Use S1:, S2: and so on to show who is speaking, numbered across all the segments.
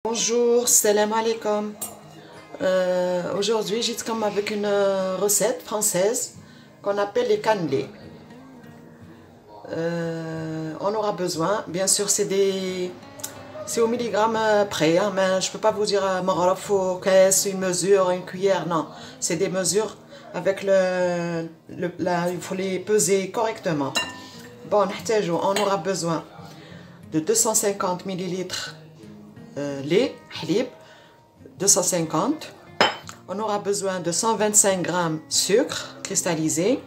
S1: Bonjour, salam alaikum. Aujourd'hui, j'ai comme avec une recette française qu'on appelle les cannelés. On aura besoin, bien sûr, c'est au milligramme près, hein, mais je peux pas vous dire il faut caisse, une mesure, une cuillère, non. C'est des mesures avec il faut les peser correctement. Bon, on aura besoin de 250 millilitres lait, halib, 250. On aura besoin de 125 g sucre cristallisé,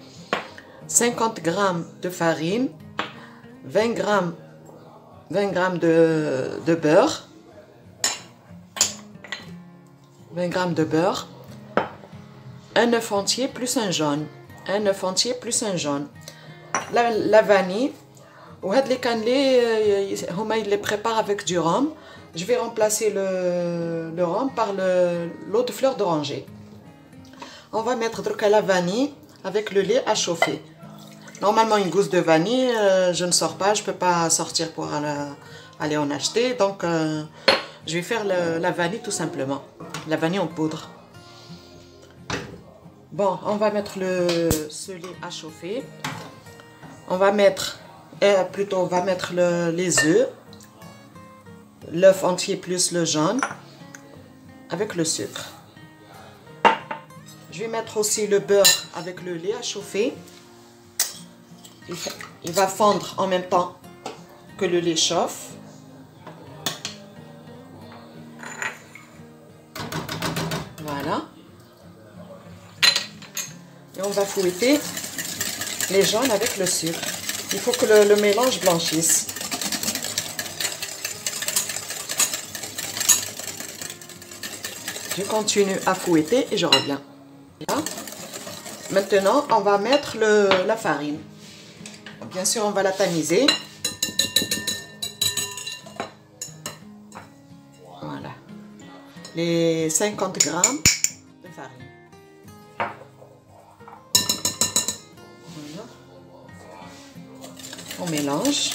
S1: 50 g de farine, 20 g de beurre, 20 g de beurre, un œuf entier plus un jaune, un œuf entier plus un jaune, la vanille. Les cannelés, ils les préparent avec du rhum. Je vais remplacer le rhum par l'eau de fleur d'oranger. On va mettre la vanille avec le lait à chauffer. Normalement, une gousse de vanille, je ne sors pas, je ne peux pas sortir pour aller en acheter. Donc, je vais faire la vanille tout simplement. La vanille en poudre. Bon, on va mettre ce lait à chauffer. On va mettre, les œufs. L'œuf entier plus le jaune avec le sucre. Je vais mettre aussi le beurre avec le lait à chauffer. Il va fondre en même temps que le lait chauffe. Voilà. Et on va fouetter les jaunes avec le sucre. Il faut que le mélange blanchisse. Je continue à fouetter et je reviens. Là. Maintenant, on va mettre la farine. Bien sûr, on va la tamiser. Voilà. Les 50 g de farine. Voilà. On mélange.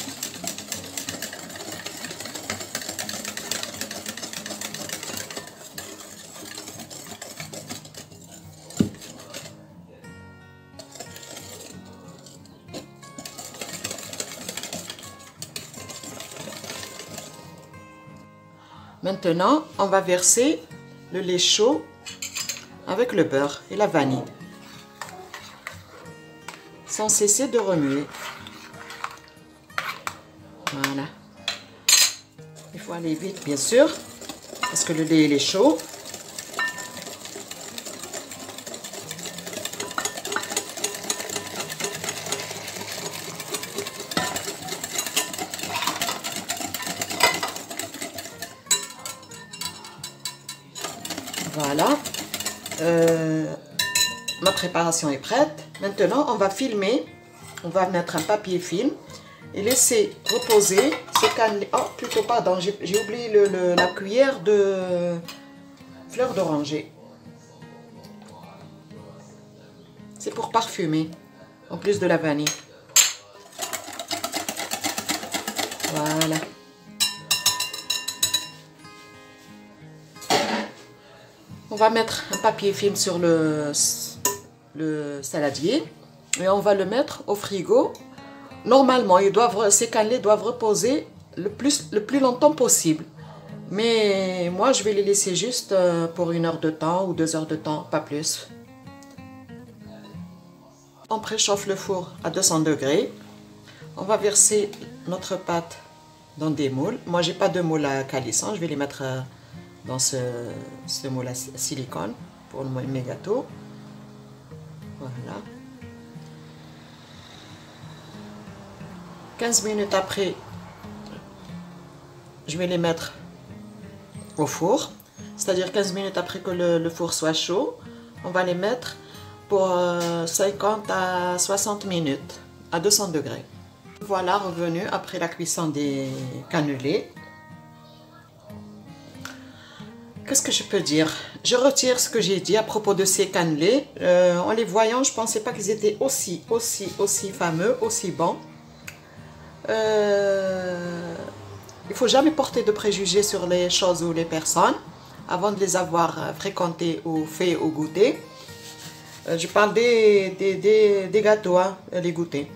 S1: Maintenant, on va verser le lait chaud avec le beurre et la vanille, sans cesser de remuer. Voilà. Il faut aller vite, bien sûr, parce que le lait il est chaud. Voilà, ma préparation est prête. Maintenant, on va filmer. On va mettre un papier film et laisser reposer ces cannelés. Oh, plutôt pardon, j'ai oublié la cuillère de fleur d'oranger. C'est pour parfumer, en plus de la vanille. Voilà. On va mettre un papier film sur le saladier et on va le mettre au frigo. Normalement, ces cannelés doivent reposer le plus longtemps possible. Mais moi, je vais les laisser juste pour 1 heure de temps ou 2 heures de temps, pas plus. On préchauffe le four à 200 degrés. On va verser notre pâte dans des moules. Moi, j'ai pas de moule à calisson, je vais les mettre dans ce moule à silicone pour mes gâteaux. Voilà. 15 minutes après, je vais les mettre au four. C'est-à-dire 15 minutes après que le four soit chaud, on va les mettre pour 50 à 60 minutes à 200 degrés. Voilà, revenu après la cuisson des cannelés. Qu'est-ce que je peux dire? Je retire ce que j'ai dit à propos de ces cannelés. En les voyant, je ne pensais pas qu'ils étaient aussi fameux, aussi bons. Il ne faut jamais porter de préjugés sur les choses ou les personnes avant de les avoir fréquentées ou fait ou goûté. Je parle des gâteaux, hein, les goûter.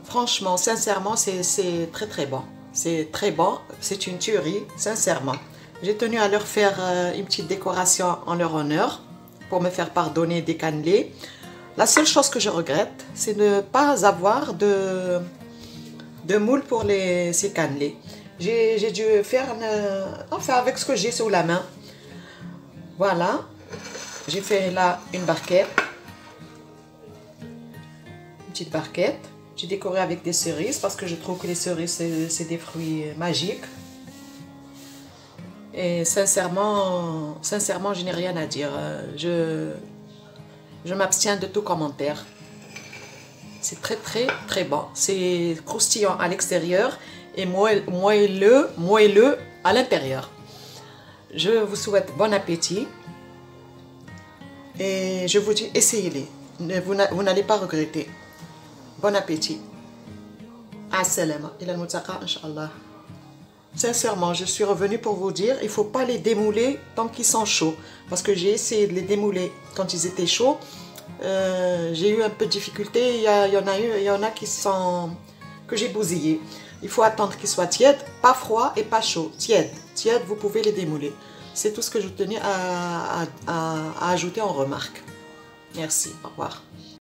S1: Franchement, sincèrement, c'est très très bon. C'est très bon, c'est une tuerie, sincèrement. J'ai tenu à leur faire une petite décoration en leur honneur pour me faire pardonner des cannelés. La seule chose que je regrette, c'est de ne pas avoir de moule pour ces cannelés. J'ai dû faire enfin avec ce que j'ai sous la main. Voilà, j'ai fait là une barquette, une petite barquette. J'ai décoré avec des cerises parce que je trouve que les cerises c'est des fruits magiques. Et sincèrement, je n'ai rien à dire. Je m'abstiens de tout commentaire. C'est très très très bon. C'est croustillant à l'extérieur et moelleux à l'intérieur. Je vous souhaite bon appétit. Et je vous dis, essayez-les. Vous n'allez pas regretter. Bon appétit. Assalama. Ila al-multaqa, Inch'Allah. Sincèrement, je suis revenue pour vous dire, il ne faut pas les démouler tant qu'ils sont chauds. Parce que j'ai essayé de les démouler quand ils étaient chauds. J'ai eu un peu de difficulté. Il y en a que j'ai bousillé. Il faut attendre qu'ils soient tièdes, pas froids et pas chauds. Tièdes, vous pouvez les démouler. C'est tout ce que je tenais à ajouter en remarque. Merci, au revoir.